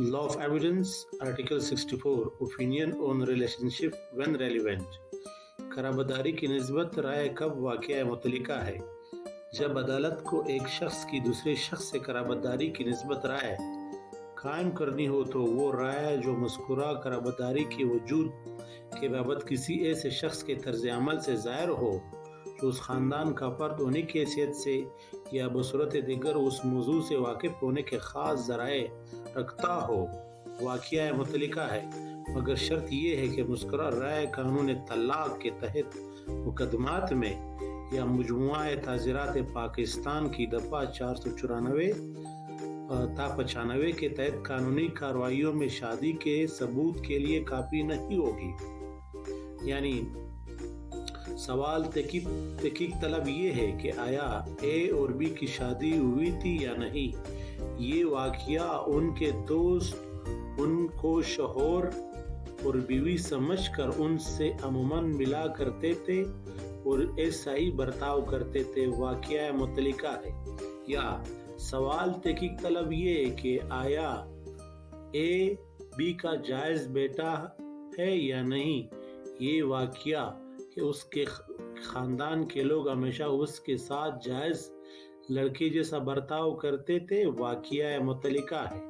Law of Evidence, Article 64, Opinion on Relationship when Relevant. खराबदारी की निस्बत राय कब वाक़या मुतलिका है? जब अदालत को एक शख्स की दूसरे शख्स से खराबदारी की निस्बत राय कायम करनी हो तो वो राय जो मज़कूरा खराबदारी के वजूद के बाबत किसी ऐसे शख्स के तर्ज अमल से ज़ाहिर हो जो उस ख़ानदान का फ़र्द होने की हैसियत से या बसूरत दिगर उस मौजू से वाकिफ़ होने के ख़ास ज़राए रखता हो, वाक़या मुतलिका है, मगर शर्त ये है कि मुस्करा राय कानून तलाक़ के तहत मुकदमात में या मजमुआ ताज़ीरात पाकिस्तान की दफ़ा 494 ता 95 के तहत कानूनी कार्रवाइयों में शादी के सबूत के लिए काफ़ी नहीं होगी। यानी सवाल तहकीक तलब ये है कि आया ए और बी की शादी हुई थी या नहीं। ये वाक़या उनके दोस्त उनको शोहर और बीवी समझकर उनसे अमूमन मिला करते थे और ऐसा ही बर्ताव करते थे, वाक़या मुतलिका है। या सवाल तहकीक तलब ये है कि आया ए बी का जायज़ बेटा है या नहीं। ये वाक़या कि उसके ख़ानदान के लोग हमेशा उसके साथ जायज़ लड़के जैसा बर्ताव करते थे, वाक़या मुतलिका है।